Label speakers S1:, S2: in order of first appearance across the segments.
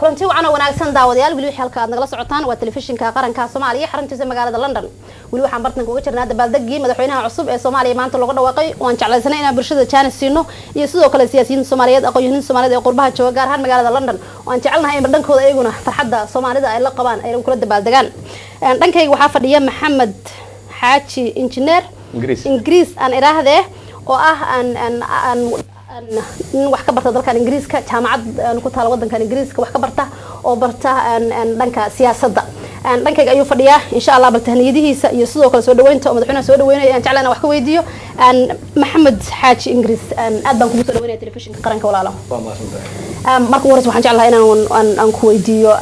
S1: kulanti wacan wanaagsan daawadayaal wili halka aad nagala socotaan waa telefishinka qaranka Soomaaliya xaruntiisa magaalada London wili waxaan bartan uga jirnaa dabaaldegii madaxweynaha cusub ee Soomaaliya maanta lagu dhawaaqay waan jeclaysanay inaan bulshada chance siino iyo sidoo kale siyaasiyiin Soomaaliyeed aqoon-yahanada Soomaaliyeed ee qurbaha jooga gaar ahaan magaalada London waan jecelnahay in dhankooda ayaguna farxadda Soomaalida ay la qabaan ay kula dabaaldegaan dhankayga waxaa fadhiya Maxamed Xaaji Engineer Ingiriis aan iraahdee oo ah aan wax ka barta dalka Ingiriiska jaamacad ku taal wadanka Ingiriiska wax ka barta oo barta dhanka siyaasadda dhankayga ayuu fadhiyaa insha Allah baltahniyadihiisa iyo sidoo kale soo dhaweynta oo madaxweynaha soo dhaweynaya aan jeclaana wax ka weydiiyo Maxamed Xaaji Ingiriis aad baan kugu soo dhaweynaya telefishinka qaranka walaalo marka hore waxaan jeclahay inaan ku weydiiyo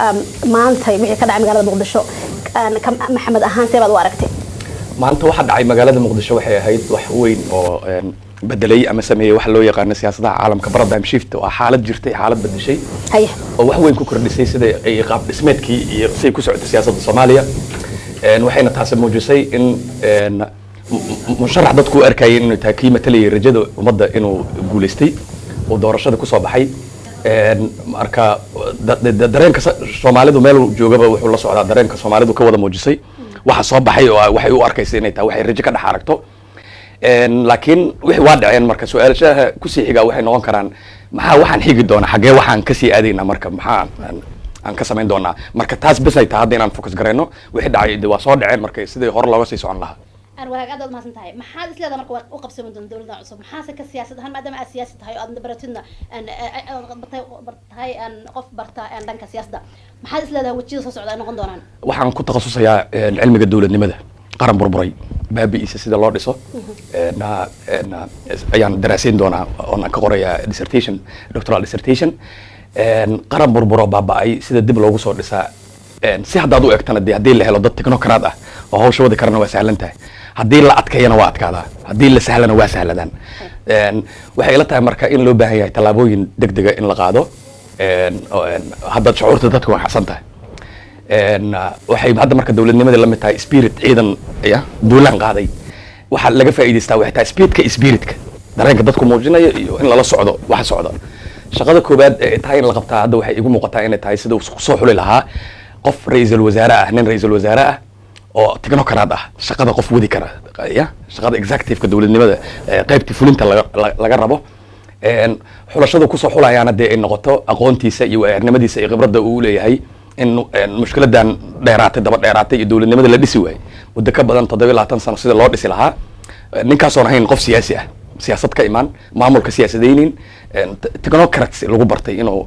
S1: maanta wixii ka dhacay magaalada Muqdisho Maxamed ahaan seebaad u aragtay
S2: maanta waxa dhacay magaalada Muqdisho waxay ahayd wax weyn oo بدلي أما سميه واحد لو يقارن سياسة عالم كبردايم شيفت وحالة جرتي حالة بدشي
S1: هي
S2: وين كوكر دسي سيدا يقاب اسمت كي يصير كسر السياسة الصومالية وحين تحسب موجسي إن مشرح ضدكو أركاين إنه تحكيم تلي رجال ومضى إنه جولستي ودورشة كوسا بحي أركا درين كصومالي دو ماله جوجبه وحول صعود درين كصومالي دو كوضا موجسي واحد صاب بحي وحي أركايسين تا وحي رجال كده حركته لكن وحي وادع يعني مركز سؤال شاه كسي حاجة وحي نوان كران محا وحن حيجي دونا حاجة وحن كسي أدينا مركب محا عن كسمين دونا مركز تاس بس يتعدينا نفوكس جرينو وحد عيد وصاد عين مركز سيد هور الله وسيس عن لها.
S1: أنا ولا قاعد ما سنتهاي محا إسلا ده مركب وقف من دولة عصب محا سك السياسة هل ما دام السياسة هاي أن برتنا أن هاي أن قف برتا أن دنك السياسة ده محا إسلا ده وتشيل صعود أنا قندونا.
S2: وحن كنت تخصصي العلم الدولة لماذا؟ قرن بربري بابي سيدا الله رسول يعني دراسين دونا أنا كقرية dissertation doctoral dissertation قرن بربرة بابا أي سيدا دبل أوجو صور لسا سيح دادو اكتنا دي هدي اللي هلا ضد تكنوقراط وهو شو ذكرنا وسهلنته هدي اللي أتكينا وأتكادا هدي اللي سهلنا وسهلدان وحيلتها مركا إن لو بهي تلابوين دق إن لقادو هذا شعور تدتكو حسنته waxay hadda marka dawladnimada la mid tahay spirit ciidan ya duulaan qaaday waxa laga faa'iideystaa waxa tahay spiritka dareenka dadku muujinaya iyo in la socdo waxa socdo shaqada koobaad ee tahay in la qabtaa hadda waxay igu muuqataa inay tahay sida uu soo xulay lahaa qof ra'iisul wasaare ah nin ra'iisul wasaare ah oo technocrat ah shaqada qof wadi kara ya shaqada executive-ka dawladnimada qaybtii fulinta laga rabo xulashada ku soo xulayaana dee ay noqoto aqoontiisa iyo waarnimadiisa iyo khibradda uu leeyahay إنه المشكلة دان ديرات دبر ديرات يدول النمط اللي دسوي ودك بدن تضيع لها تنسى نصيد الله دس لها نكاسون هين قف سياسية سياسة كإيمان معمول كسياسة دينين تكنوقراطس اللي برتي إنه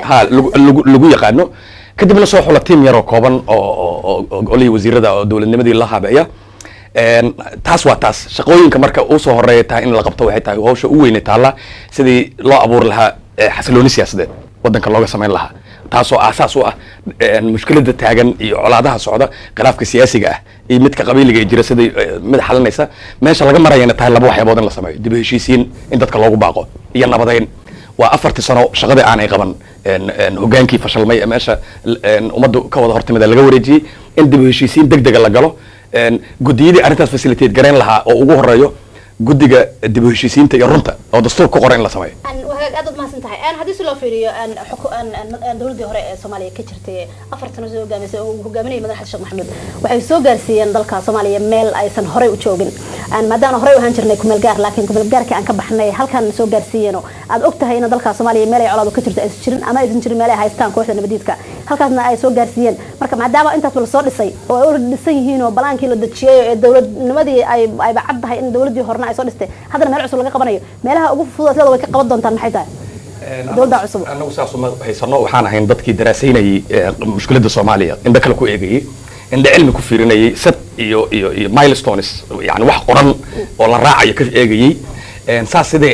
S2: ها لجو يقانو كده بنصوح ولا تيم يرو كوبان أو قولي وزير ده دول النمط اللي لها بيا تاس وتاس شقوين كمركا أوسو هريتها إن لقبته وحيتها وهو شو وين تعالى سدي لا أبور لها حسلوني سياسة ده ودنك لوجا سمين لها تاسو أساس المشكلة تاجن علادها صعدة قرافك سياسي جاه يمتك قبيلة جيرة سدي مد حل نيسا ماشى لقى مرة يعني تهلا بوحي بودن لسماي دي بهشيسين إن دتك لوجا باقو يلا بدين وأفرت سنة شغلة أنا قبل هجان كيف فشل مي ماشى ومدو كوض هرت مدى لجوريجي إن دي بهشيسين دق لقاله جديدي أرنتاس فاسيليتيت جرين لها أو جوه الرأيو جديجا دي بهشيسين تيرونتا أو دستور كقرين لسماي
S1: aad ma santahay hadii soo fiiriyo dawladda hore ee Soomaaliya ka jirtay 4 sano soo hogaamisay oo hogaaminay madaxda Sheekh Maxamed waxay soo gaarsiiyeen dalka Soomaaliya meel aysan hore u joogin maadaama hore u ahaan jirnay kumeel gaar laakiin kumeel gaarka aan ka baxnay halkan soo gaarsiiyeen aad ogtahay in dalka Soomaaliya meel ay colaado ka jirto aysan jirin ama aysan jirin meel ay haystaan kooxda nabadiidka halkaasna ay soo gaarsiiyeen marka maadaama intaas la soo dhisay oo ay dhisan yihiin oo balaankii la dajiyay ee dawladnimadii ay caddahay in dawladii horena ay soo dhistay hadana meel cusub laga qabanayo meelaha ugu fudud way ka qaban doontaan maxay tahay دولة عصب.
S2: أنا وساسو هي صنوا وحنا هين ضد كي دراسين مشكلة الصومالية إن ذكر كو إيجي إن ده علم كفيرنا ست يو مايلستونز يعني واحد قرن ولا راعي كيف إيجي إن ساس ده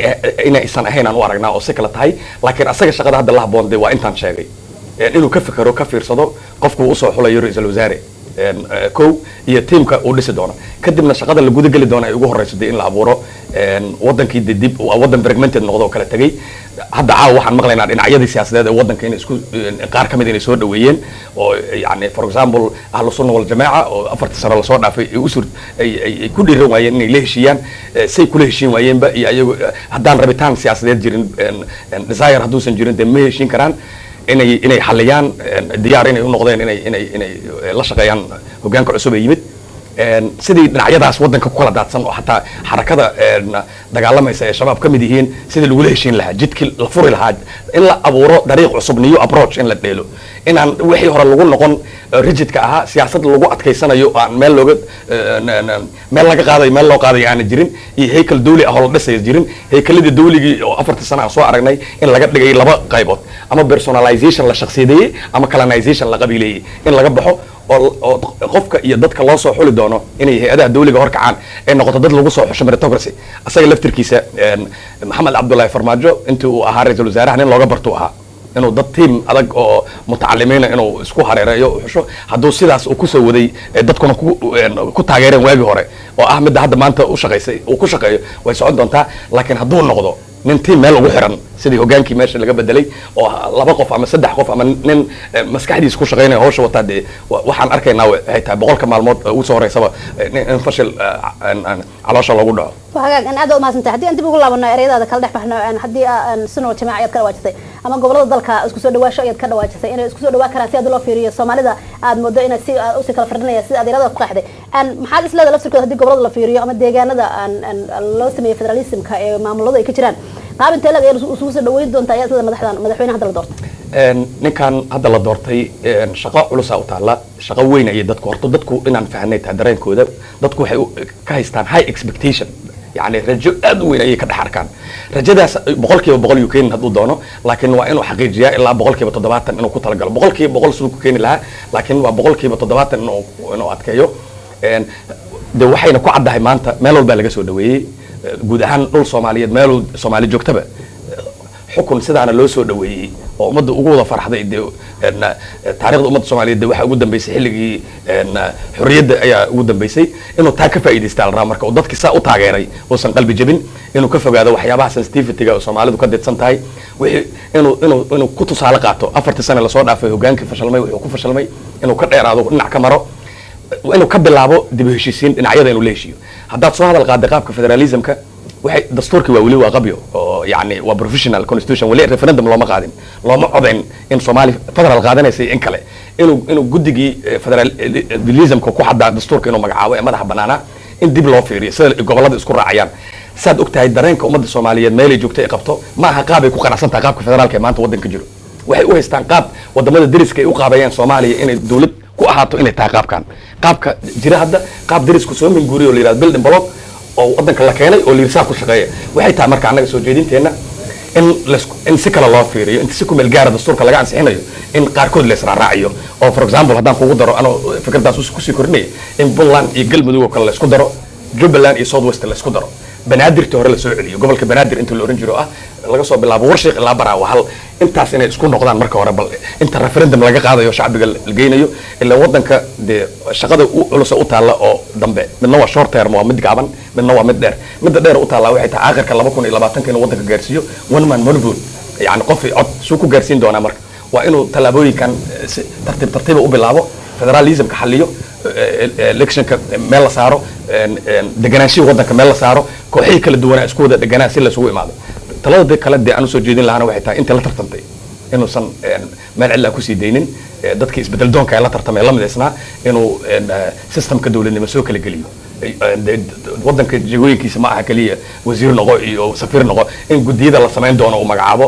S2: إن إنسان هين أنا ورقنا أو سكلت هاي لكن أسرع شغلة هذا الله بوندي وإنتان شاقي إنه كيف كرو كفير صدق قفكو وصل حلا يرئيس الوزراء kow iyo tiimka uu dhisi doono kadibna shaqada la gudageli doona ay ugu horeyso in la abuuro wadankii dib wadan fragmented noqdo kala tagay hadda caawa waxaan maqlaynaa dhinacyadii siyaasadeed ee wadanka inay isku qaar kamid inay soo dhaweeyeen oo yani for example ahlu sunna wal jamaa oo 4 sano la soo dhaafay ay ku dhiiran waayeen inay la heshiiyaan say kula heshiin waayeenba iyo ayagu haddaan rabitaan siyaasadeed jirin desire hadduusan jirin dee ma heshiin karaan inay xaliyaan diyaar inay u noqdeen inay la shaqeeyaan hogaanka cusub ee yimid sidii dhinacyadaas wadanka ku kala daadsan oo xataa xarakada dagaalamaysa ee shabaab ka mid yihiin sidii lagula heshiin lahaa jidkii la furi lahaa in la abuuro dariiq cusub new approach in la dheelo inaan wixii hore lagu noqon rigidka ahaa siyaasad lagu adkaysanayo aan meel laga qaadayo meel loo qaadayo aana jirin iyo heykal dawli ah oo la dhisaya jirin heykaladii dawligii oo 4 sano aan soo aragnay in laga dhigay laba qaybood ama personalization la shakhsiyadeeyey ama colonization la qabiileeyey in laga baxo oo qofka iyo dadka loo soo xuli doono inay hay'adaha dawliga horkacaan ay noqoto dad lagu soo xusho meritocracy asaga laftirkiisa maxamed cabdullaahi farmaajo intii uu ahaa ra'iisul wasaaraha nin looga bartuu ahaa inuu dad tiim adag oo mutacalimiina inuu isku hareereeyo xusho hadduu sidaas uu kusoo waday dadkuna ku taageereen waagii hore oo ah midda hadda maanta u shaqaysay uu ku shaqeeyo way socon doontaa laakiin hadduu noqdo nin tiim meel ugu xiran sidii hogaankii meesha laga bedelay oo 2 qof ama 3 qof ama nin maskaxdiisa ku shaqeynaya hawsha wataa dee waxaan arkaynaa waxay tahay 100 maalmood ugu soo horeysaba in fashil caloosha loogu dhaco
S1: وهاجا أنا أدو ما سنتي هدي أنت بقول لابنا أريد هذا كله دحنا هدي سنة جماعية كلا واجتي أما قبل ذلك اسكسو دواش أيد كلا واجتي إنه اسكسو دوا كراسي أدو لفيرية الصومالي ذا عاد مدة إن سي أوسي كلا فرنية سي أدي هذا قاعدة أن محل إسلا ذا لفسر هدي قبل لفيرية أما ديجان ذا أن الله سمي فدراليسم كمعمول ذا كتيران قابل تلا غير اسكسو دويد دون تيات ذا مدحوين هذا الدور
S2: ninkan hadda la doortay shaqo culus ah u taala shaqo weyn ay dadku horto dadku inaan fahanay dareenkooda dadku waxay ka haystaan high expectation يعني رجو أدوين أي كده حركان رجدا بقولك بقول يمكن هذا دونه لكن وإنه حقيقي إلا بقولك بتضبط إنه كتر قال بقولك بقول سلوك كين لها لكن بقولك بتضبط إنه أتكيو ده وحين كوعد ده ما أنت ماله البلد جسوا دوي جودهان نول صومالية ماله صومالي جكتبه حكم سيد عن اللوسو دوي ومد وجوده فرح ده يدي إن تاريخ أمد الصومالية ده واحد جدا بيسي حلقي إن حرية أي جدا بيسي إنه تاكفى إيدي استعل رامرك وضد كساء وتعجيري وصن قلبي جبين إنه كفى هذا وحياة بحسن ستيف تجاه الصومالية وكدت سنتهاي وإنه كتوس علاقاته أفرت السنة اللي صار في هجان كيف فشل مي وكيف فشل مي إنه كده يرادو نعك مرة وإنه كبل لعبه دي بهشيسين إن عيادة إنه ليشيو هذا صار هذا القاعدة قاب كفدراليزم ك waxay dastuurkii waa wali waa qabyo oo yaani waa professional constitution wali referendum looma qaadin looma codayn in Soomaali federal qaadanaysay in kale inuu guddigii federalismka ku xadda dastuurka inuu magacaabo ee madaxa banaana in dib loo fiiriyo sida gobolada isku raacayaan saad ogtahay dareenka ummadda Soomaaliyeed meel ay joogtay qabto ma aha qaab ay ku qanacsantahay qaabka federaalka ee maanta wadanka jiro waxay u haystaan qaab wadamada dariska ay u qaabayeen Soomaaliya inay dawlad ku ahaato inay tahay qaabka jira hadda qaab darisku soo min guuriyo la yiraahdo building block oo wadanka la keenay oo liirsaa ku shaqeeya waxay tahay marka anaga soo jeedinteena in si kala loo fiiriyo inta si ku meel gaar dastuurka laga ansixinayo in qaarkood la isra raaciyo oo for example haddaan kugu daro anoo fikradaas ku sii kordhinay in Puntland iyo Galmudug kale la isku daro Jubaland iyo South West la isku daro banaadirtii hore la soo celiyo gobolka banaadir inta la oran jiro ah laga soo bilaabo warshiq ilaa Baraawo hal intaas inay isku noqdaan marka hore bal inta referendum laga qaadayo shacbiga la geynayo ilaa wadanka de shaqada culus u taala oo dambe midna waa short term waa mid gaaban midna waa mid dheer u taala waxay tahay aakhirka 2020 in wadanka gaarsiiyo one man monopoly yani qof cod soo ku gaarsiin doona marka waa inuu talaabooyinkan tartiib u bilaabo federalism ka xaliyo election ka meel la saaro deganaanshiga wadanka meel la saaro kooxihii kala duwan isku wada deganaa si la isugu imaado talada kale de aan soo jeedin lahaana waxay tahay inta la tartantay inuusan meel cilla ku sii deynin dadkii isbedel doonka ay la tartamay la midaysnaa inuu systemka dawladnimo soo kala geliyo wadanka jagooyinkiisa ma aha kaliya wasiir noqo iyo safiir noqo in gudiyada la sameyn doono uu magacaabo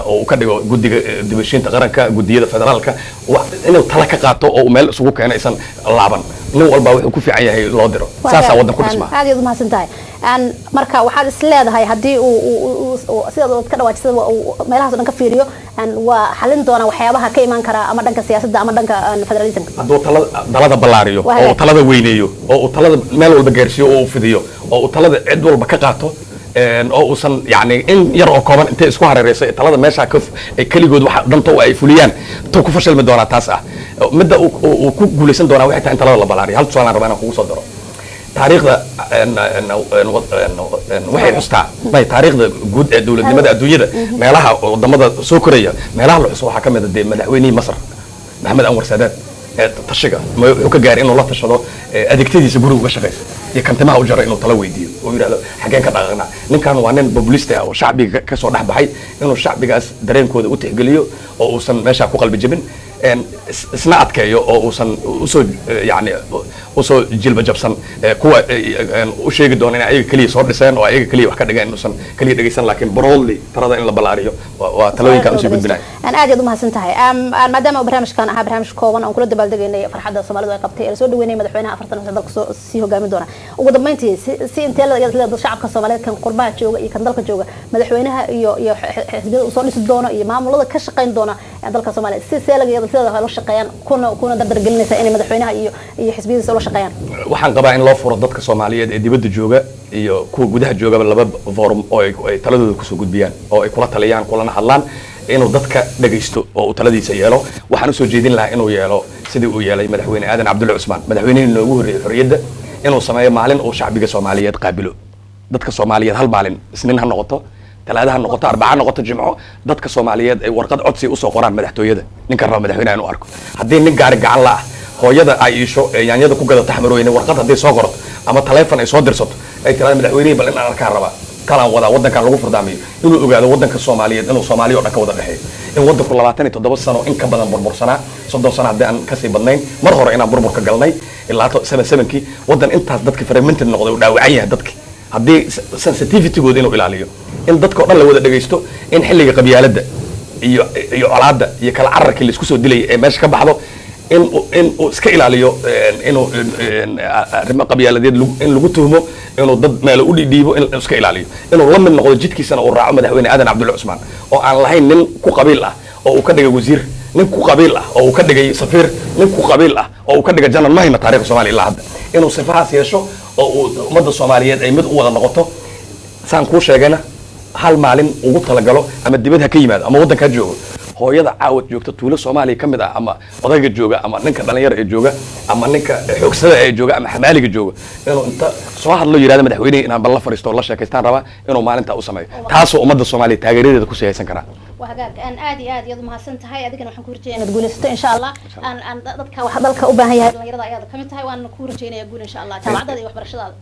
S2: oo uu ka dhigo gudiga dibashiinta qaranka gudiyada federaalka inuu tala ka qaato oo meel isugu keeno isan laaban nin walba wuxuu ku fiican yahay loo diro saasa wadan ku dhismaa
S1: aad iyo mahadsantahay marka waxaad is leedahay hadii uu sida uu ka dhawaajisay meelahaas dhan ka fiiriyo waa xalin doona waxyaabaha ka iman kara ama dhanka siyaasadda ama dhanka federalismka
S2: haduu talada ballaariyo oo talada weyneeyo oo talada meel walba gaarsiyo oo fidiyo oo talada cid walba ka qaato oo uusan yani in yar oo kooban intay isku hareereyso talada meesha ka kaligood wax danta oo ay fuliyaan to ku fashilmi doona taas ah midda uu ku guuleysan doona waxay tahay in talada la balaariyo hal su'aal aan rabaa inaan kugu soo daro taariikhda waxay xustaa may taariikhda guud ee dawladnimada adduunyada meelaha wadamada soo koraya meelaha la xuso waxaa ka mid ah madaxweynihii Masar Maxamed Anwar Saadaat tashiga wuxuu ka gaaray inuu la tashado adeegtadiisa guriga uga shaqeeyo iyo kantimaha u jaray inuu tala weydiiyo oo yiraahdo xageen ka dhaqaaqnaa ninkan waa nin populist ah oo shacbiga ka soo dhaxbaxay inuu shacbigaas dareenkooda u tixgeliyo oo uusan meesha ku qalbi jabin isna adkeeyo oo uusan usoo yani usoo jilba jabsan kuwa u sheegi doona in ayaga kaliya soo dhiseen oo ayaga kaliya wax ka dhigeen inuusan kaliya dhageysan laakiin broadly talada in la balaariyo waa talooyinka usoo gudbinay
S1: aan aad u mahadsan tahay maadaama barnaamijkan ahaa barnaamij kooban oo kula dabaaldegaynay farxadda Soomaalidu ay qabtay ee soo dhaweynay madaxweynaha 40 dalka sii hogaami doona ugu dambeyntii si intee la shacabka Soomaaliyeed kan qurbaha jooga iyo kan dalka jooga madaxweynaha iyo xisbiyada soo dhisi doona iyo maamulada ka shaqeyn doona dalka Soomaaliyeed si seelaga sida loo shaqeeyaan kuna dardar gelinaysa in madaxweynaha iyo xisbiyada loo shaqeeyaan
S2: waxaan qabaa in loo furo dadka Soomaaliyeed ee dibadda jooga iyo kuwa gudaha jooga laba forum oo ay taladooda ku soo gudbiyaan oo ay kula taliyaan kulana hadlaan inuu dadka dhageysto oo uu taladiisa yeelo waxaan u soo jeedin lahaa inuu yeelo sidii uu yeelay madaxweyne Aadan Cabdulle Cusmaan madaxweynihii noogu horeeyay xorriyadda inuu sameeyo maalin uu shacbiga Soomaaliyeed qaabilo dadka Soomaaliyeed hal maalin isniin ha noqoto talaadaha noqoto arbaca noqoto jimco dadka Soomaaliyeed ay warqad codsi u soo qoraan madaxtooyada ninka raba madaxweynaha inuu arko haddii nin gaari gacan la ah hooyada ay isho yaanyada ku gada taxmarooyina warqad haddii soo qorato ama taleefon ay soo dirsato ay tiraahdo madaxweynaha bal in aan arkaa rabaa kalaan wada wadankan lagu fardaamiyo inuu ogaado wadanka Soomaaliyeed inuu Soomaaliya oo dhan ka wada dhaxeeyo in wadanku 27 sano in ka badan burbursanaa 30 sano haddii aan ka sii badnayn mar hore inaan burburka galnay ilaa 77kii wadan intaas dadka fragmented noqday oo dhaawacan yahay dadka haddii sensitivity-gooda inuu ilaaliyo in dadka oo dhan la wada dhageysto in xilliga qabyaaladda iyo colaadda iyo kala cararkii la isku soo dilay ee meesha ka baxdo in uu iska ilaaliyo inuu arrimo qabyaaladeed in lagu tuhmo inuu dad meel u dhiibo in iska ilaaliyo inuu la mid noqdo jidkiisana uu raaco madaxweyne Aadan Cabdulle Cusmaan oo aan lahayn nin ku qabiil ah oo uu ka dhigay wasiir nin ku qabiil ah oo uu ka dhigay safiir nin ku qabiil ah oo uu ka dhigay janan mahayna taariikhda Soomaaliya ilaa hadda inuu sifahaas yeesho oo uu ummadda Soomaaliyeed ay mid u wada noqoto saan ku sheegayna hal maalin ugu talagalo ama dibadda ka yimaado ama wadanka joogo hooyada caawad joogta tuulo Soomaaliya kamid ah ama odayga jooga ama ninka dhalinyar ee jooga ama ninka xoogsada ee jooga ama xamaaliga jooga inuu inta soo hadlo yiraahdo madaxweynaha inaan bal la fariisto la sheekaystaan raba inuu maalinta u sameeyo taasoo ummadda Soomaaliya taageeradeeda ku siyaasan kara
S1: وهجاك أن آدي iyadu mahadsan tahay adigana waxaan ku rajeynayaa inaad guulaysato insha Allah aan dadka wax dalka u baahan yahay dhalinyarada ayaad kamid tahay waan ku rajeynayaa guul insha Allah jaamacadda iyo waxbarashadaada